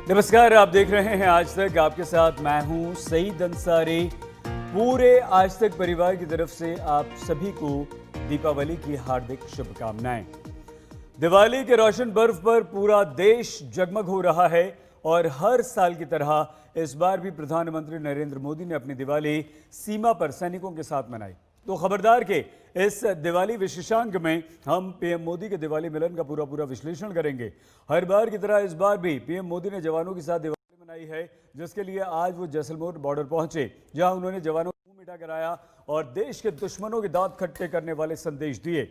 नमस्कार, आप देख रहे हैं आज तक। आपके साथ मैं हूं सईद अंसारी। पूरे आज तक परिवार की तरफ से आप सभी को दीपावली की हार्दिक शुभकामनाएं। दिवाली के रोशन पर्व पर पूरा देश जगमग हो रहा है और हर साल की तरह इस बार भी प्रधानमंत्री नरेंद्र मोदी ने अपनी दिवाली सीमा पर सैनिकों के साथ मनाई। तो खबरदार के इस दिवाली विशेषांक में हम पीएम मोदी के दिवाली मिलन का पूरा विश्लेषण करेंगे। हर बार की तरह इस बार भी पीएम मोदी ने जवानों के साथ दिवाली मनाई है, जिसके लिए आज वो जैसलमेर बॉर्डर पहुंचे, जहां उन्होंने जवानों को मुंह मीठा कराया और देश के दुश्मनों के दांत खट्टे करने वाले संदेश दिए।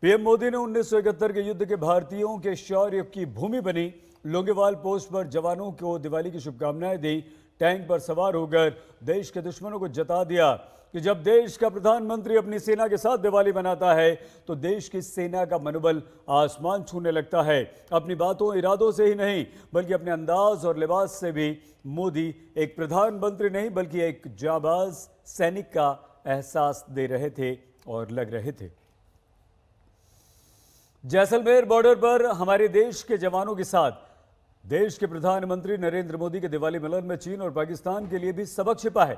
पीएम मोदी ने 1971 के युद्ध के भारतीयों के शौर्य की भूमि बनी लोंगेवाल पोस्ट पर जवानों को दिवाली की शुभकामनाएं दी। टैंक पर सवार होकर देश के दुश्मनों को जता दिया कि जब देश का प्रधानमंत्री अपनी सेना के साथ दिवाली मनाता है तो देश की सेना का मनोबल आसमान छूने लगता है। अपनी बातों इरादों से ही नहीं बल्कि अपने अंदाज और लिबास से भी मोदी एक प्रधानमंत्री नहीं बल्कि एक जाबाज सैनिक का एहसास दे रहे थे और लग रहे थे। जैसलमेर बॉर्डर पर हमारे देश के जवानों के साथ देश के प्रधानमंत्री नरेंद्र मोदी के दिवाली मिलन में चीन और पाकिस्तान के लिए भी सबक छिपा है,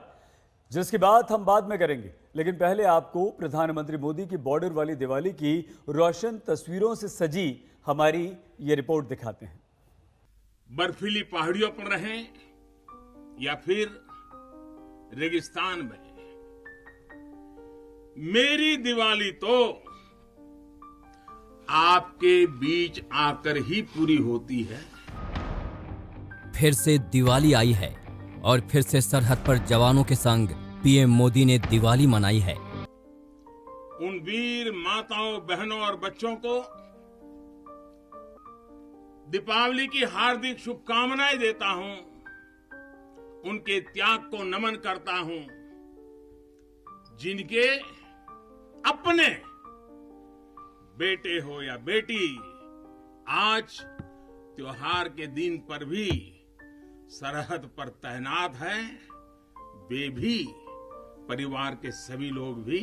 जिसकी बात हम बाद में करेंगे। लेकिन पहले आपको प्रधानमंत्री मोदी की बॉर्डर वाली दिवाली की रोशन तस्वीरों से सजी हमारी ये रिपोर्ट दिखाते हैं। बर्फीली पहाड़ियों पर रहें या फिर रेगिस्तान में, मेरी दिवाली तो आपके बीच आकर ही पूरी होती है। फिर से दिवाली आई है और फिर से सरहद पर जवानों के संग पीएम मोदी ने दिवाली मनाई है। उन वीर माताओं, बहनों और बच्चों को दीपावली की हार्दिक शुभकामनाएं देता हूं। उनके त्याग को नमन करता हूं, जिनके अपने बेटे हो या बेटी आज त्योहार के दिन पर भी सरहद पर तैनात हैं। वे भी, परिवार के सभी लोग भी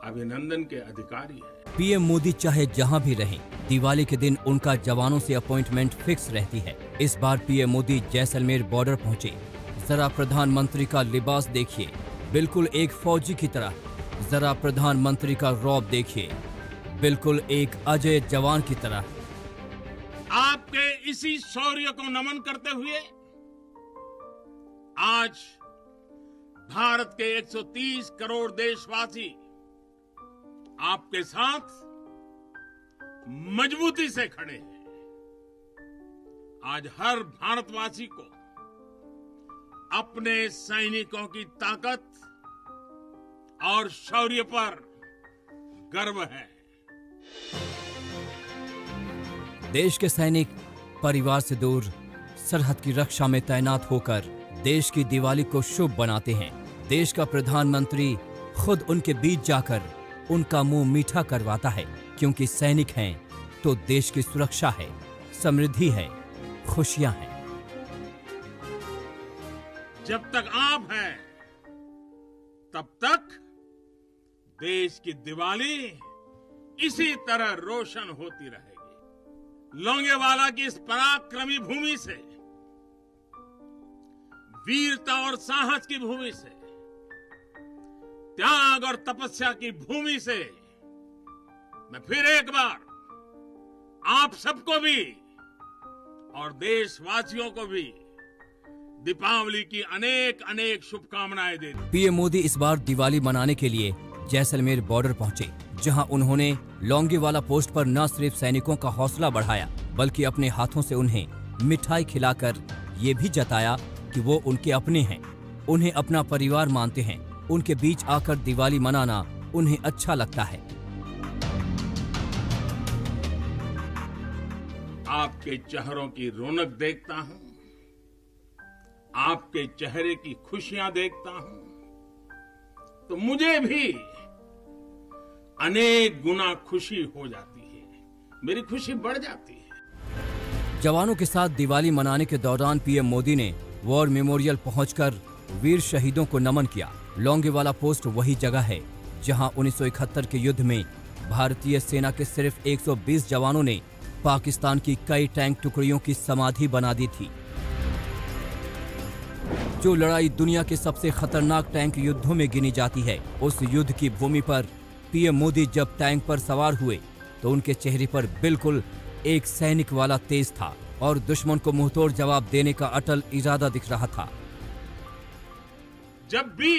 अभिनंदन के अधिकारी हैं। पीएम मोदी चाहे जहां भी रहें, दिवाली के दिन उनका जवानों से अपॉइंटमेंट फिक्स रहती है। इस बार पीएम मोदी जैसलमेर बॉर्डर पहुंचे। जरा प्रधानमंत्री का लिबास देखिए, बिल्कुल एक फौजी की तरह। जरा प्रधानमंत्री का रौब देखिए, बिल्कुल एक अजय जवान की तरह। आपके इसी शौर्य को नमन करते हुए आज भारत के 130 करोड़ देशवासी आपके साथ मजबूती से खड़े हैं। आज हर भारतवासी को अपने सैनिकों की ताकत और शौर्य पर गर्व है। देश के सैनिक परिवार से दूर सरहद की रक्षा में तैनात होकर देश की दिवाली को शुभ बनाते हैं। देश का प्रधानमंत्री खुद उनके बीच जाकर उनका मुंह मीठा करवाता है, क्योंकि सैनिक हैं तो देश की सुरक्षा है, समृद्धि है, खुशियां हैं। जब तक आप हैं तब तक देश की दिवाली इसी तरह रोशन होती रहेगी। लोंगेवाला की इस पराक्रमी भूमि से, वीरता और साहस की भूमि से, त्याग और तपस्या की भूमि से मैं फिर एक बार आप सबको भी और देशवासियों को भी दीपावली की अनेक अनेक शुभकामनाएं देता हूं। पीएम मोदी इस बार दिवाली मनाने के लिए जैसलमेर बॉर्डर पहुंचे, जहां उन्होंने लोंगेवाला पोस्ट पर न सिर्फ सैनिकों का हौसला बढ़ाया बल्कि अपने हाथों से उन्हें मिठाई खिलाकर ये भी जताया कि वो उनके अपने हैं, उन्हें अपना परिवार मानते हैं। उनके बीच आकर दिवाली मनाना उन्हें अच्छा लगता है। आपके चेहरों की रौनक देखता हूं, आपके चेहरे की खुशियां देखता हूं, तो मुझे भी अनेक गुना खुशी हो जाती है। मेरी खुशी बढ़ जाती है। जवानों के साथ दिवाली मनाने के दौरान पीएम मोदी ने वॉर मेमोरियल पहुंचकर वीर शहीदों को नमन किया। लोंगेवाला पोस्ट वही जगह है जहां 1971 के युद्ध में भारतीय सेना के सिर्फ 120 जवानों ने पाकिस्तान की कई टैंक टुकड़ियों की समाधि बना दी थी। जो लड़ाई दुनिया के सबसे खतरनाक टैंक युद्धों में गिनी जाती है, उस युद्ध की भूमि पर पीएम मोदी जब टैंक पर सवार हुए तो उनके चेहरे पर बिल्कुल एक सैनिक वाला तेज था और दुश्मन को मुंहतोड़ जवाब देने का अटल इरादा दिख रहा था। जब भी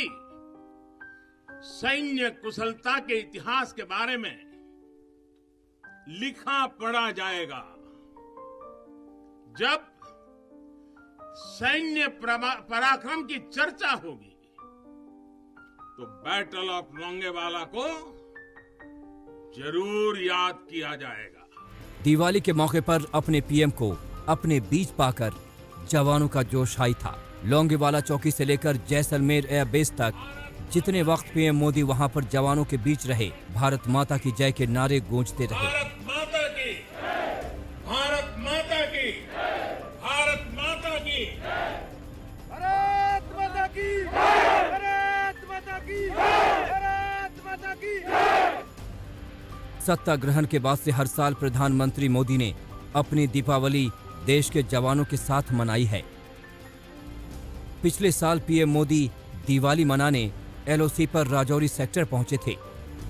सैन्य कुशलता के इतिहास के बारे में लिखा पढ़ा जाएगा, जब सैन्य पराक्रम की चर्चा होगी, तो बैटल ऑफ लोंगेवाला को जरूर याद किया जाएगा। दिवाली के मौके पर अपने पीएम को अपने बीच पाकर जवानों का जोश हाई था। लोंगेवाला चौकी से लेकर जैसलमेर एयरबेस तक जितने वक्त पीएम मोदी वहां पर जवानों के बीच रहे, भारत माता की जय के नारे गूंजते रहे। भारत माता की, भारत माता की, भारत माता की, भारत माता की, भारत माता की, भारत माता की। सत्ता ग्रहण के बाद से हर साल प्रधानमंत्री मोदी ने अपनी दीपावली देश के जवानों के साथ मनाई है। पिछले साल पीएम मोदी दिवाली मनाने एलओसी पर राजौरी सेक्टर पहुंचे थे।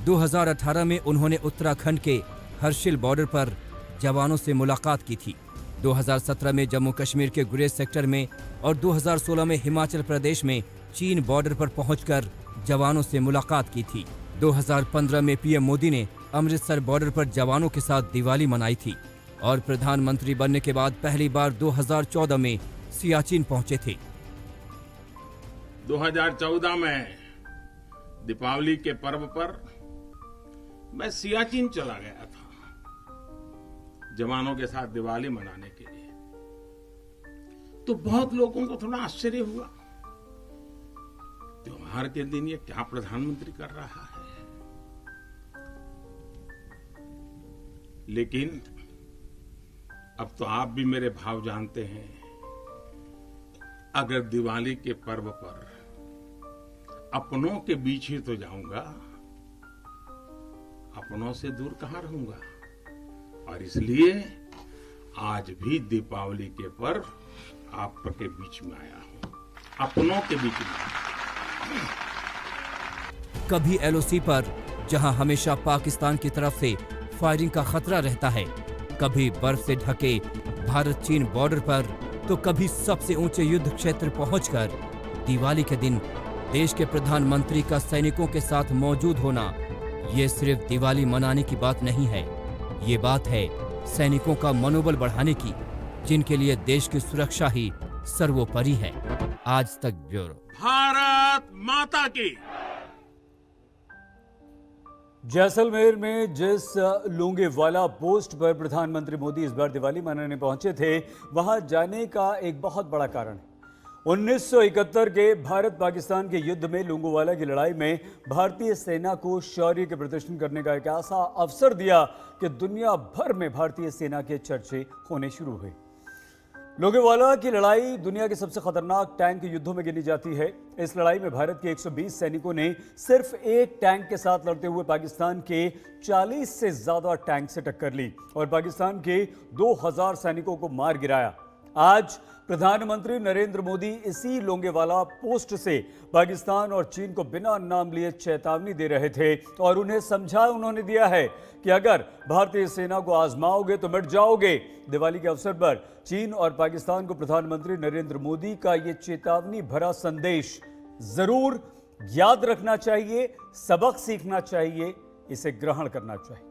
2018 में उन्होंने उत्तराखंड के हर्षिल बॉर्डर पर जवानों से मुलाकात की थी। 2017 में जम्मू कश्मीर के गुरेज सेक्टर में और 2016 में हिमाचल प्रदेश में चीन बॉर्डर पर पहुंचकर जवानों से मुलाकात की थी। 2015 में पीएम मोदी ने अमृतसर बॉर्डर पर जवानों के साथ दिवाली मनाई थी और प्रधानमंत्री बनने के बाद पहली बार 2014 में सियाचिन पहुंचे थे। 2014 में दीपावली के पर्व पर मैं सियाचिन चला गया था जवानों के साथ दिवाली मनाने के लिए। तो बहुत लोगों को थोड़ा आश्चर्य हुआ, त्योहार के दिन ये क्या प्रधानमंत्री कर रहा है। लेकिन अब तो आप भी मेरे भाव जानते हैं। अगर दिवाली के पर्व पर अपनों के बीच ही तो जाऊंगा, अपनों से दूर कहां रहूंगा। और इसलिए आज भी दीपावली के पर्व आपके बीच में आया हूं, अपनों के बीच में। कभी एलओसी पर जहां हमेशा पाकिस्तान की तरफ से फायरिंग का खतरा रहता है, कभी बर्फ से ढके भारत चीन बॉर्डर पर, तो कभी सबसे ऊंचे युद्ध क्षेत्र पहुंचकर दिवाली के दिन देश के प्रधानमंत्री का सैनिकों के साथ मौजूद होना, ये सिर्फ दिवाली मनाने की बात नहीं है, ये बात है सैनिकों का मनोबल बढ़ाने की, जिनके लिए देश की सुरक्षा ही सर्वोपरि है। आज तक ब्यूरो। भारत माता की। जैसलमेर में जिस लोंगेवाला पोस्ट पर प्रधानमंत्री मोदी इस बार दिवाली मनाने पहुंचे थे, वहां जाने का एक बहुत बड़ा कारण है। 1971 के भारत पाकिस्तान के युद्ध में लोंगेवाला की लड़ाई में भारतीय सेना को शौर्य के प्रदर्शन करने का एक ऐसा अवसर दिया कि दुनिया भर में भारतीय सेना के चर्चे होने शुरू हुए। लोंगेवाला की लड़ाई दुनिया के सबसे खतरनाक टैंक युद्धों में गिनी जाती है। इस लड़ाई में भारत के 120 सैनिकों ने सिर्फ एक टैंक के साथ लड़ते हुए पाकिस्तान के 40 से ज्यादा टैंक से टक्कर ली और पाकिस्तान के 2000 सैनिकों को मार गिराया। आज प्रधानमंत्री नरेंद्र मोदी इसी लोंगेवाला पोस्ट से पाकिस्तान और चीन को बिना नाम लिए चेतावनी दे रहे थे और उन्हें समझा उन्होंने दिया है कि अगर भारतीय सेना को आजमाओगे तो मिट जाओगे। दिवाली के अवसर पर चीन और पाकिस्तान को प्रधानमंत्री नरेंद्र मोदी का ये चेतावनी भरा संदेश जरूर याद रखना चाहिए, सबक सीखना चाहिए, इसे ग्रहण करना चाहिए।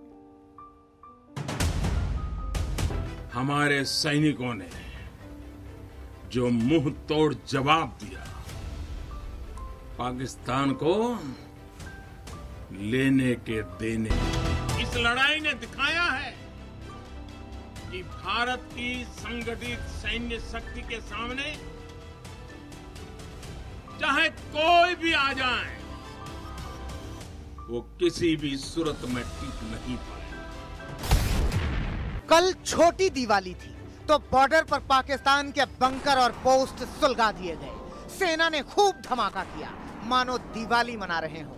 हमारे सैनिकों ने जो मुंह तोड़ जवाब दिया, पाकिस्तान को लेने के देने, इस लड़ाई ने दिखाया है कि भारत की संगठित सैन्य शक्ति के सामने चाहे कोई भी आ जाए, वो किसी भी सूरत में टिक नहीं पाएगा। कल छोटी दिवाली थी तो बॉर्डर पर पाकिस्तान के बंकर और पोस्ट सुलगा दिए गए। सेना ने खूब धमाका किया, मानो दिवाली मना रहे हो।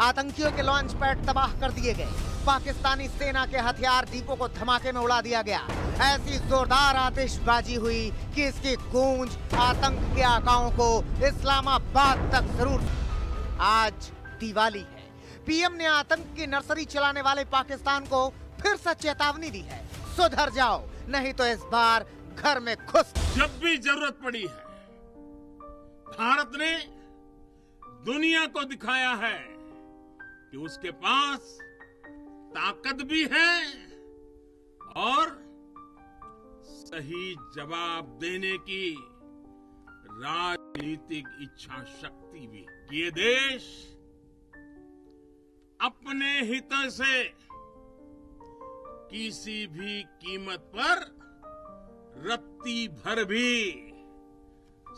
आतंकियों के लॉन्च पैड तबाह कर दिए गए। पाकिस्तानी सेना के हथियार डिपो को धमाके में उड़ा दिया गया। ऐसी जोरदार आतिशबाजी हुई कि इसकी गूंज आतंक के आकाओं को इस्लामाबाद तक जरूर। आज दिवाली है। पीएम ने आतंक की नर्सरी चलाने वाले पाकिस्तान को फिर से चेतावनी दी है, सुधर जाओ नहीं तो इस बार घर में घुस। जब भी जरूरत पड़ी है, भारत ने दुनिया को दिखाया है कि उसके पास ताकत भी है और सही जवाब देने की राजनीतिक इच्छा शक्ति भी। ये देश अपने हितों से किसी भी कीमत पर रत्ती भर भी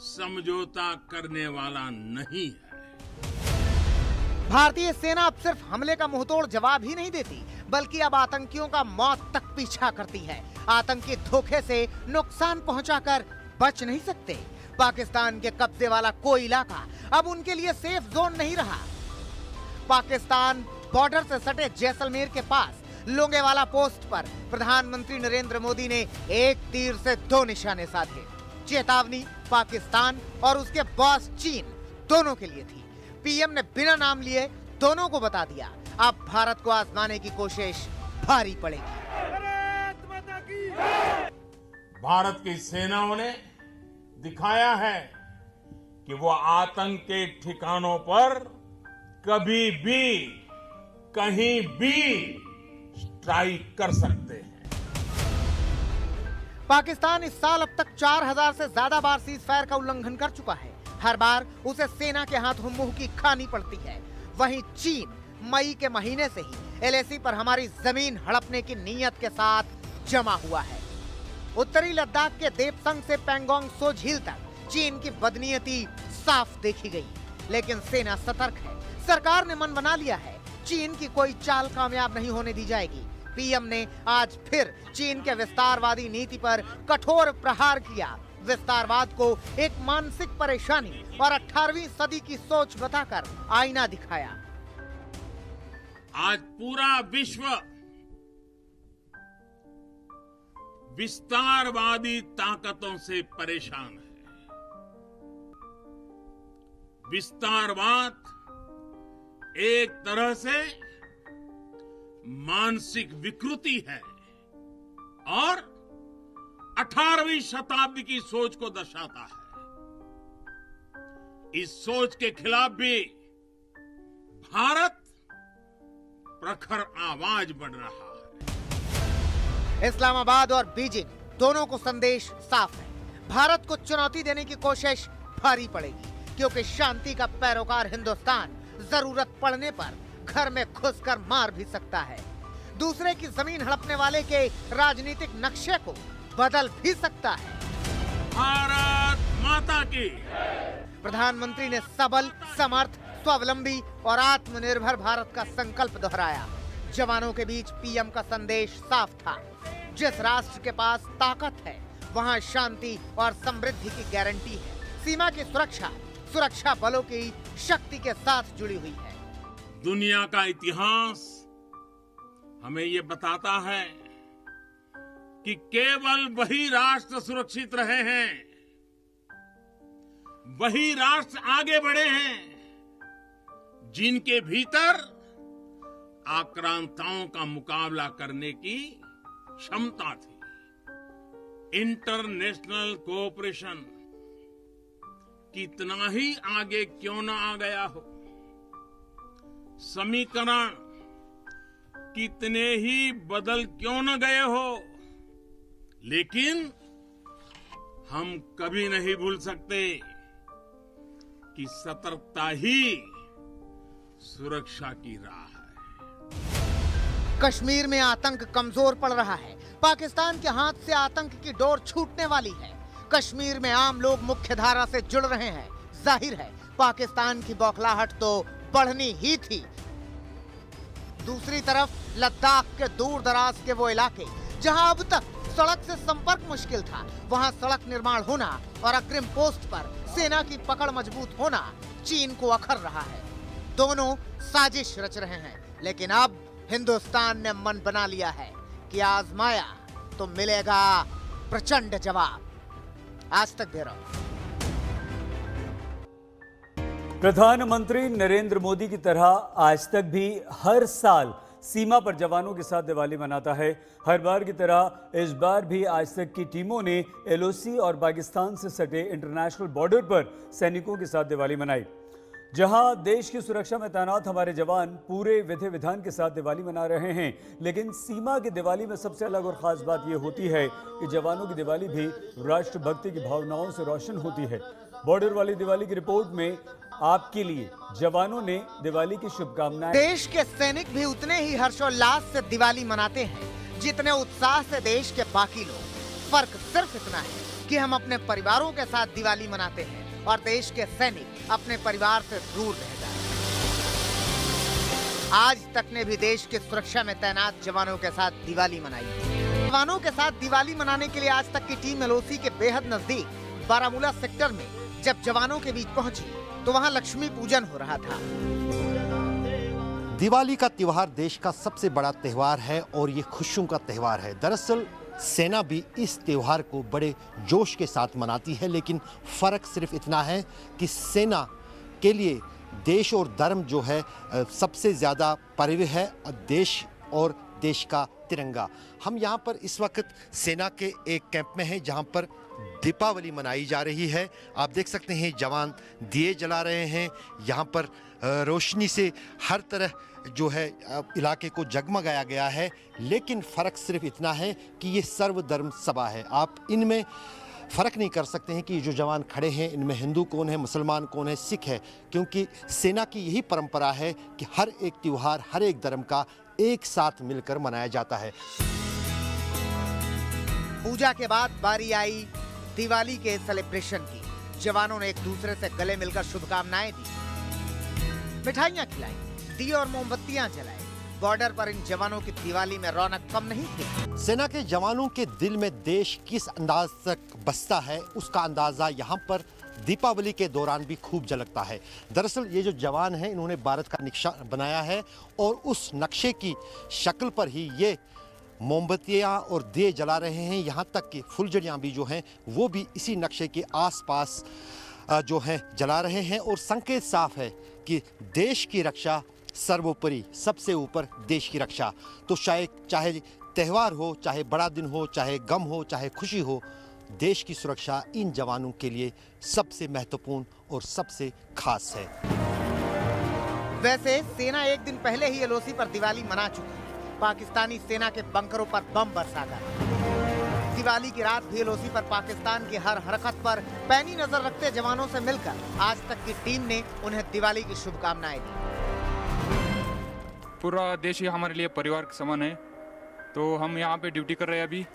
समझौता करने वाला नहीं है। भारतीय सेना अब सिर्फ हमले का मुंहतोड़ जवाब ही नहीं देती, बल्कि अब आतंकियों का मौत तक पीछा करती है। आतंकी धोखे से नुकसान पहुंचाकर बच नहीं सकते। पाकिस्तान के कब्जे वाला कोई इलाका अब उनके लिए सेफ जोन नहीं रहा। पाकिस्तान बॉर्डर से सटे जैसलमेर के पास लोंगेवाला पोस्ट पर प्रधानमंत्री नरेंद्र मोदी ने एक तीर से दो निशाने साधे। चेतावनी पाकिस्तान और उसके बॉस चीन दोनों के लिए थी। पीएम ने बिना नाम लिए दोनों को बता दिया, अब भारत को आजमाने की कोशिश भारी पड़ेगी। भारत माता की भारत की सेनाओं ने दिखाया है कि वो आतंक के ठिकानों पर कभी भी कहीं भी स्ट्राइक कर सकते हैं। पाकिस्तान इस साल अब तक 4000 से ज्यादा बार सीज फायर का उल्लंघन कर चुका है। हर बार उसे सेना के हाथों मुंह की खानी पड़ती है। वहीं चीन मई के महीने से ही एलएसी पर हमारी जमीन हड़पने की नीयत के साथ जमा हुआ है। उत्तरी लद्दाख के देपसंग से पैंगोंग सो झील तक चीन की बदनीयती साफ देखी गई, लेकिन सेना सतर्क है। सरकार ने मन बना लिया है, चीन की कोई चाल कामयाब नहीं होने दी जाएगी। पीएम ने आज फिर चीन के विस्तारवादी नीति पर कठोर प्रहार किया। विस्तारवाद को एक मानसिक परेशानी और 18वीं सदी की सोच बताकर आईना दिखाया। आज पूरा विश्व विस्तारवादी ताकतों से परेशान है। विस्तारवाद एक तरह से मानसिक विकृति है और 18वीं शताब्दी की सोच को दर्शाता है। इस सोच के खिलाफ भी भारत प्रखर आवाज बढ़ रहा है। इस्लामाबाद और बीजिंग दोनों को संदेश साफ है, भारत को चुनौती देने की कोशिश भारी पड़ेगी, क्योंकि शांति का पैरोकार हिंदुस्तान जरूरत पड़ने पर घर में घुसकर मार भी सकता है। दूसरे की जमीन हड़पने वाले के राजनीतिक नक्शे को बदल भी सकता है। भारत माता की। प्रधानमंत्री ने सबल, समर्थ, स्वावलंबी और आत्मनिर्भर भारत का संकल्प दोहराया। जवानों के बीच पीएम का संदेश साफ था, जिस राष्ट्र के पास ताकत है वहां शांति और समृद्धि की गारंटी है। सीमा की सुरक्षा सुरक्षा बलों की शक्ति के साथ जुड़ी हुई है। दुनिया का इतिहास हमें ये बताता है कि केवल वही राष्ट्र सुरक्षित रहे हैं, वही राष्ट्र आगे बढ़े हैं जिनके भीतर आक्रांताओं का मुकाबला करने की क्षमता थी। इंटरनेशनल कोऑपरेशन कितना ही आगे क्यों न आ गया हो, समीकरण कितने ही बदल क्यों न गए हो, लेकिन हम कभी नहीं भूल सकते कि सतर्कता ही सुरक्षा की राह है। कश्मीर में आतंक कमजोर पड़ रहा है। पाकिस्तान के हाथ से आतंक की डोर छूटने वाली है। कश्मीर में आम लोग मुख्य धारा से जुड़ रहे हैं। जाहिर है पाकिस्तान की बौखलाहट तो बढ़नी ही थी। दूसरी तरफ लद्दाख के दूर दराज के वो इलाके जहां अब तक सड़क से संपर्क मुश्किल था, वहां सड़क निर्माण होना और अग्रिम पोस्ट पर सेना की पकड़ मजबूत होना चीन को अखर रहा है। दोनों साजिश रच रहे हैं, लेकिन अब हिंदुस्तान ने मन बना लिया है कि आजमाया तो मिलेगा प्रचंड जवाब। आज तक ब्यूरो। प्रधानमंत्री नरेंद्र मोदी की तरह आज तक भी हर साल सीमा पर जवानों के साथ दिवाली मनाता है। हर बार की तरह इस बार भी आज तक की टीमों ने एलओसी और पाकिस्तान से सटे इंटरनेशनल बॉर्डर पर सैनिकों के साथ दिवाली मनाई। जहां देश की सुरक्षा में तैनात हमारे जवान पूरे विधि विधान के साथ दिवाली मना रहे हैं, लेकिन सीमा की दिवाली में सबसे अलग और खास बात यह होती है कि जवानों की दिवाली भी राष्ट्रभक्ति की भावनाओं से रोशन होती है। बॉर्डर वाली दिवाली की रिपोर्ट में आपके लिए जवानों ने दिवाली की शुभकामनाएं। देश के सैनिक भी उतने ही हर्षोल्लास से दिवाली मनाते हैं जितने उत्साह से देश के बाकी लोग। फर्क सिर्फ इतना है कि हम अपने परिवारों के साथ दिवाली मनाते हैं और देश के सैनिक अपने परिवार से दूर रह जाते हैं। आज तक ने भी देश की सुरक्षा में तैनात जवानों के साथ दिवाली मनाई। जवानों के साथ दिवाली मनाने के लिए आज तक की टीम एलओसी के बेहद नजदीक बारामूला सेक्टर में जब जवानों के बीच पहुंची तो वहां लक्ष्मी पूजन हो रहा था। दिवाली का त्योहार देश का सबसे बड़ा त्योहार है और ये खुशियों का त्योहार है। दरअसल सेना भी इस त्योहार को बड़े जोश के साथ मनाती है, लेकिन फ़र्क सिर्फ इतना है कि सेना के लिए देश और धर्म जो है सबसे ज़्यादा परिव्य है, देश और देश का तिरंगा। हम यहाँ पर इस वक्त सेना के एक कैंप में हैं जहाँ पर दीपावली मनाई जा रही है। आप देख सकते हैं जवान दिए जला रहे हैं। यहाँ पर रोशनी से हर तरह जो है इलाके को जगमगाया गया है, लेकिन फ़र्क सिर्फ इतना है कि ये सर्वधर्म सभा है। आप इनमें फ़र्क नहीं कर सकते हैं कि जो जवान खड़े हैं इनमें हिंदू कौन है, मुसलमान कौन है, सिख है, क्योंकि सेना की यही परंपरा है कि हर एक त्यौहार हर एक धर्म का एक साथ मिलकर मनाया जाता है। पूजा के बाद बारी आई दिवाली के सेलिब्रेशन की। जवानों ने एक दूसरे से गले मिलकर शुभकामनाएं दी, मिठाइयां खिलाई, दिए और मोमबत्तियां जलाई। बॉर्डर पर इन जवानों की दिवाली में रौनक कम नहीं थी। सेना के जवानों के दिल में देश किस अंदाज तक बसता है उसका अंदाजा यहाँ पर दीपावली के दौरान भी खूब झलकता है। दरअसल ये जो जवान हैं इन्होंने भारत का नक्शा बनाया है और उस नक्शे की शक्ल पर ही ये मोमबत्तियाँ और दिए जला रहे हैं। यहाँ तक कि फुलझड़ियाँ भी जो हैं वो भी इसी नक्शे के आसपास जो हैं जला रहे हैं और संकेत साफ है कि देश की रक्षा सर्वोपरि, सबसे ऊपर देश की रक्षा। तो चाहे त्यौहार हो, चाहे बड़ा दिन हो, चाहे गम हो, चाहे खुशी हो, देश की सुरक्षा इन जवानों के लिए सबसे महत्वपूर्ण और सबसे खास है। वैसे सेना एक दिन पहले ही एलओसी पर दिवाली मना चुकी है। पाकिस्तानी सेना के बंकरों पर बम बरसाकर दिवाली की रात भी एलओसी पर पाकिस्तान की हर हरकत पर पैनी नजर रखते जवानों से मिलकर आज तक की टीम ने उन्हें दिवाली की शुभकामनाएं दी। पूरा देश ही हमारे लिए परिवार के समान है, तो हम यहाँ पे ड्यूटी कर रहे हैं। अभी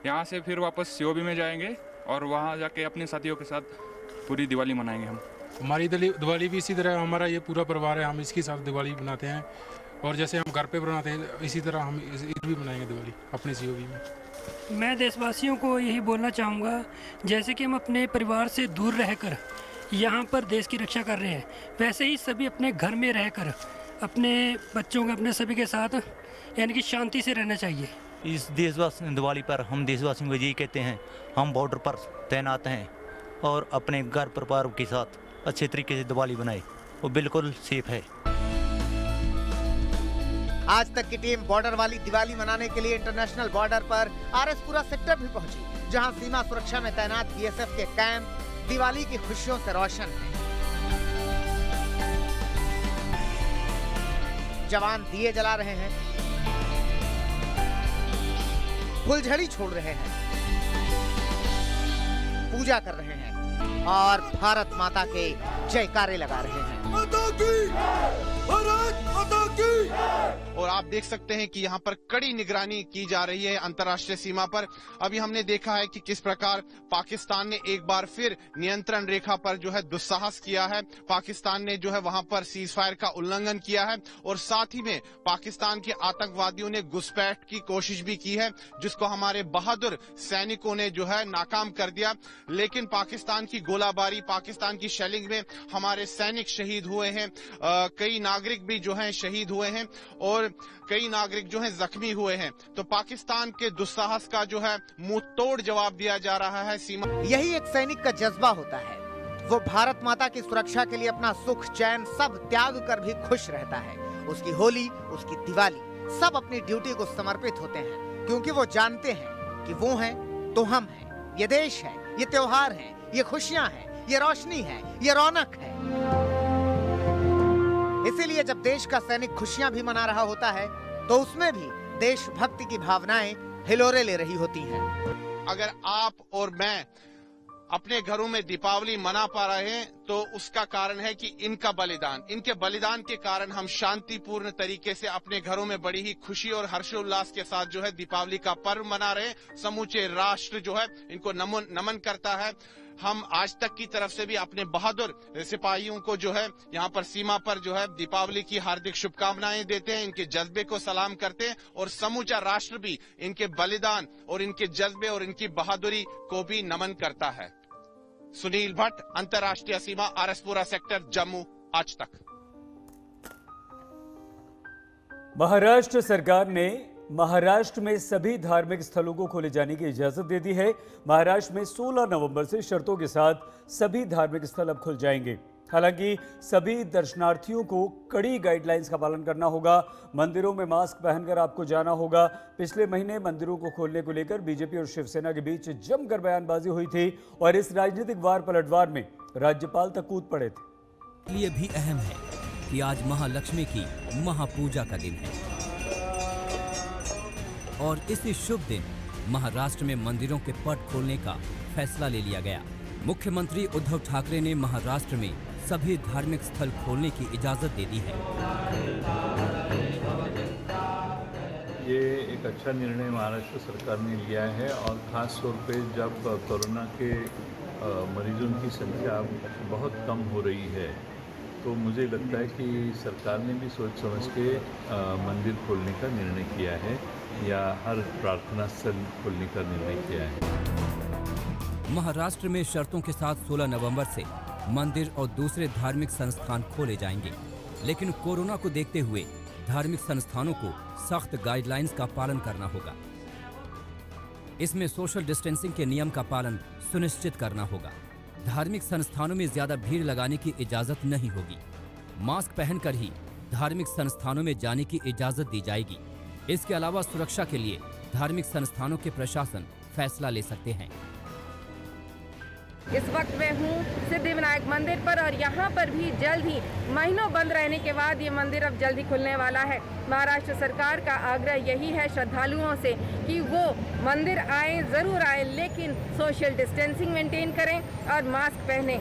यहाँ से फिर वापस सीओबी में जाएंगे और वहाँ जाके अपने साथियों के साथ पूरी दिवाली मनाएंगे। हम हमारी दिवाली भी इसी तरह, हमारा ये पूरा परिवार है, हम इसके साथ दिवाली बनाते हैं और जैसे हम घर पे बनाते हैं इसी तरह हम ईद भी मनाएंगे दिवाली अपने सीओबी में। मैं देशवासियों को यही बोलना चाहूँगा, जैसे कि हम अपने परिवार से दूर रहकर यहाँ पर देश की रक्षा कर रहे हैं, वैसे ही सभी अपने घर में रहकर अपने बच्चों के, अपने सभी के साथ यानी कि शांति से रहना चाहिए। इस दिवाली पर हम देशवासियों को यही कहते हैं, हम बॉर्डर पर तैनात हैं और अपने घर परिवार के साथ अच्छे तरीके से दिवाली बनाए, वो बिल्कुल सेफ है। आज तक की टीम बॉर्डर वाली दिवाली मनाने के लिए इंटरनेशनल बॉर्डर पर आरएसपुरा सेक्टर भी पहुंची, जहां सीमा सुरक्षा में तैनात बीएसएफ के कैंप दिवाली की खुशियों से रोशन है। जवान दिए जला रहे हैं, फुलझड़ी छोड़ रहे हैं, पूजा कर रहे हैं और भारत माता के जयकारे लगा रहे हैं। और आप देख सकते हैं कि यहाँ पर कड़ी निगरानी की जा रही है अंतर्राष्ट्रीय सीमा पर। अभी हमने देखा है कि किस प्रकार पाकिस्तान ने एक बार फिर नियंत्रण रेखा पर जो है दुस्साहस किया है। पाकिस्तान ने जो है वहां पर सीज फायर का उल्लंघन किया है और साथ ही में पाकिस्तान के आतंकवादियों ने घुसपैठ की कोशिश भी की है, जिसको हमारे बहादुर सैनिकों ने जो है नाकाम कर दिया। लेकिन पाकिस्तान की गोलाबारी, पाकिस्तान की शेलिंग में हमारे सैनिक शहीद हुए हैं, कई नागरिक भी जो हैं शहीद हुए हैं और कई नागरिक जो हैं जख्मी हुए हैं। तो पाकिस्तान के दुस्साहस का जो है मुंह तोड़ जवाब दिया जा रहा है। सीमा यही एक सैनिक का जज्बा होता है। वो भारत माता की सुरक्षा के लिए अपना सुख चैन सब त्याग कर भी खुश रहता है। उसकी होली, उसकी दिवाली सब अपनी ड्यूटी को समर्पित होते हैं, क्योंकि वो जानते हैं कि वो हैं तो हम हैं। ये देश है, ये त्योहार है, ये खुशियां हैं, ये रोशनी है, ये रौनक है। इसीलिए जब देश का सैनिक खुशियां भी मना रहा होता है तो उसमें भी देशभक्ति की भावनाएं हिलोरे ले रही होती हैं। अगर आप और मैं अपने घरों में दीपावली मना पा रहे हैं तो उसका कारण है कि इनका बलिदान, इनके बलिदान के कारण हम शांतिपूर्ण तरीके से अपने घरों में बड़ी ही खुशी और हर्षोल्लास के साथ जो है दीपावली का पर्व मना रहे हैं। समूचे राष्ट्र जो है इनको नमन करता है। हम आज तक की तरफ से भी अपने बहादुर सिपाहियों को जो है यहाँ पर सीमा पर जो है दीपावली की हार्दिक शुभकामनाएं देते हैं, इनके जज्बे को सलाम करते हैं और समूचा राष्ट्र भी इनके बलिदान और इनके जज्बे और इनकी बहादुरी को भी नमन करता है। सुनील भट्ट, अंतर्राष्ट्रीय सीमा, आरएसपुरा सेक्टर, जम्मू, आज तक। महाराष्ट्र सरकार ने महाराष्ट्र में सभी धार्मिक स्थलों को खोले जाने की इजाजत दे दी है। महाराष्ट्र में 16 नवंबर से शर्तों के साथ सभी धार्मिक स्थल अब खुल जाएंगे। हालांकि सभी दर्शनार्थियों को कड़ी गाइडलाइंस का पालन करना होगा। मंदिरों में मास्क पहनकर आपको जाना होगा। पिछले महीने मंदिरों को खोलने को लेकर बीजेपी और शिवसेना के बीच जमकर बयानबाजी हुई थी और इस राजनीतिक वार पलटवार में राज्यपाल तक कूद पड़े थे। लिए भी अहम है कि आज महालक्ष्मी की महापूजा का दिन है और इसी शुभ दिन महाराष्ट्र में मंदिरों के पट खोलने का फैसला ले लिया गया। मुख्यमंत्री उद्धव ठाकरे ने महाराष्ट्र में सभी धार्मिक स्थल खोलने की इजाजत दे दी है। ये एक अच्छा निर्णय महाराष्ट्र सरकार ने लिया है और ख़ास तौर पे जब कोरोना के मरीजों की संख्या बहुत कम हो रही है तो मुझे लगता है कि सरकार ने भी सोच समझ के मंदिर खोलने का निर्णय किया है या हर प्रार्थना स्थल खोलने का निर्णय किया है। महाराष्ट्र में शर्तों के साथ 16 नवंबर से मंदिर और दूसरे धार्मिक संस्थान खोले जाएंगे, लेकिन कोरोना को देखते हुए धार्मिक संस्थानों को सख्त गाइडलाइंस का पालन करना होगा। इसमें सोशल डिस्टेंसिंग के नियम का पालन सुनिश्चित करना होगा। धार्मिक संस्थानों में ज्यादा भीड़ लगाने की इजाजत नहीं होगी। मास्क पहनकर ही धार्मिक संस्थानों में जाने की इजाजत दी जाएगी। इसके अलावा सुरक्षा के लिए धार्मिक संस्थानों के प्रशासन फैसला ले सकते हैं। इस वक्त मैं हूँ सिद्धिविनायक मंदिर पर और यहाँ पर भी जल्द ही महीनों बंद रहने के बाद ये मंदिर अब जल्द ही खुलने वाला है। महाराष्ट्र सरकार का आग्रह यही है श्रद्धालुओं से कि वो मंदिर आए, ज़रूर आए, लेकिन सोशल डिस्टेंसिंग मेंटेन करें और मास्क पहनें।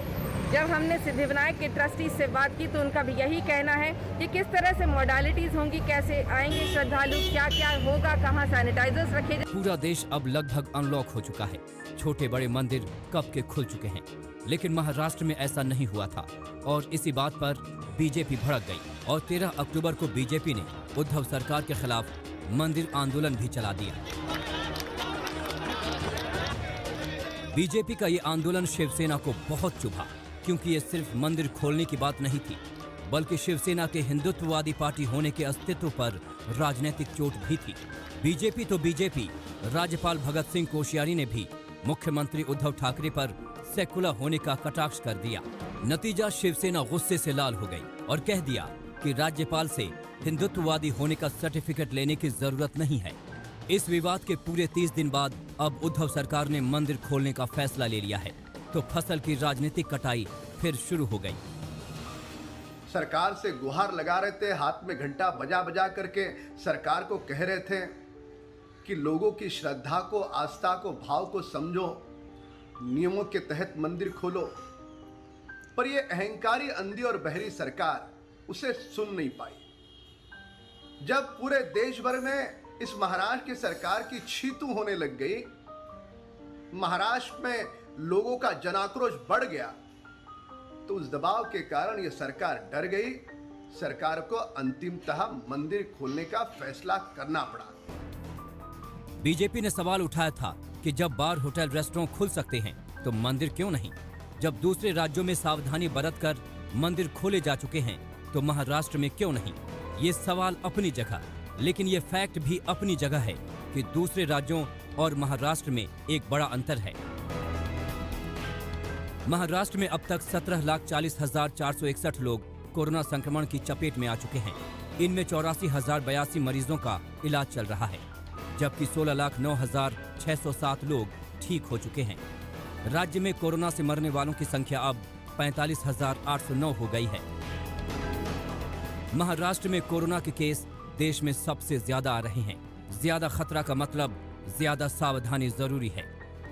जब हमने सिद्धिविनायक के ट्रस्टी से बात की तो उनका भी यही कहना है कि किस तरह से मॉडलिटीज़ होंगी, कैसे आएंगे श्रद्धालु, क्या क्या होगा, कहाँ सैनिटाइजर्स रखे। पूरा देश अब लगभग अनलॉक हो चुका है। छोटे बड़े मंदिर कब के खुल चुके हैं, लेकिन महाराष्ट्र में ऐसा नहीं हुआ था और इसी बात पर बीजेपी भड़क गई और 13 अक्टूबर को बीजेपी ने उद्धव सरकार के खिलाफ मंदिर आंदोलन भी चला दिया। बीजेपी का ये आंदोलन शिवसेना को बहुत चुभा, क्योंकि ये सिर्फ मंदिर खोलने की बात नहीं थी, बल्कि शिवसेना के हिंदुत्ववादी पार्टी होने के अस्तित्व पर राजनीतिक चोट भी थी। बीजेपी तो बीजेपी, राज्यपाल भगत सिंह कोश्यारी ने भी मुख्यमंत्री उद्धव ठाकरे पर सेकुलर होने का कटाक्ष कर दिया। नतीजा, शिवसेना गुस्से से लाल हो गई और कह दिया कि राज्यपाल से हिंदुत्ववादी होने का सर्टिफिकेट लेने की जरूरत नहीं है। इस विवाद के पूरे 30 दिन बाद अब उद्धव सरकार ने मंदिर खोलने का फैसला ले लिया है, तो फसल की राजनीतिक कटाई फिर शुरू हो गई। सरकार से गुहार लगा रहे थे, हाथ में घंटा बजा बजा करके सरकार को कह रहे थे कि लोगों की श्रद्धा को, आस्था को, भाव को समझो, नियमों के तहत मंदिर खोलो। पर ये अहंकारी, अंधी और बहरी सरकार उसे सुन नहीं पाई। जब पूरे देश भर में इस महाराष्ट्र की सरकार की छीतू होने लग गई, महाराष्ट्र में लोगों का जनाक्रोश बढ़ गया, तो उस दबाव के कारण यह सरकार डर गई। सरकार को अंतिमतः मंदिर खोलने का फैसला करना पड़ा। बीजेपी ने सवाल उठाया था कि जब बार, होटल, रेस्टोरेंट खुल सकते हैं तो मंदिर क्यों नहीं? जब दूसरे राज्यों में सावधानी बरतकर मंदिर खोले जा चुके हैं तो महाराष्ट्र में क्यों नहीं? ये सवाल अपनी जगह, लेकिन ये फैक्ट भी अपनी जगह है कि दूसरे राज्यों और महाराष्ट्र में एक बड़ा अंतर है। महाराष्ट्र में अब तक 17,40,461 लोग कोरोना संक्रमण की चपेट में आ चुके हैं। इनमें 84,082 मरीजों का इलाज चल रहा है, जबकि 16,09,607 लोग ठीक हो चुके हैं। राज्य में कोरोना से मरने वालों की संख्या अब 45,809 हो गई है। महाराष्ट्र में कोरोना के केस देश में सबसे ज्यादा आ रहे हैं। ज्यादा खतरा का मतलब ज्यादा सावधानी जरूरी है।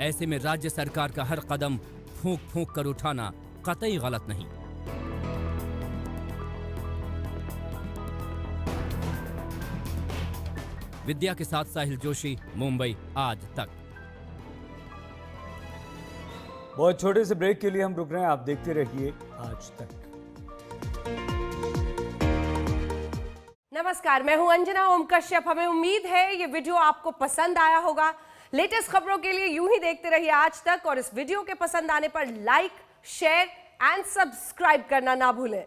ऐसे में राज्य सरकार का हर कदम फूंक फूंक कर उठाना कतई गलत नहीं। विद्या के साथ साहिल जोशी, मुंबई आज तक। बहुत छोटे से ब्रेक के लिए हम रुक रहे हैं, आप देखते रहिए आज तक। नमस्कार, मैं हूं अंजना ओम कश्यप। हमें उम्मीद है ये वीडियो आपको पसंद आया होगा। लेटेस्ट खबरों के लिए यूं ही देखते रहिए आज तक, और इस वीडियो के पसंद आने पर लाइक, शेयर एंड सब्सक्राइब करना ना भूलें।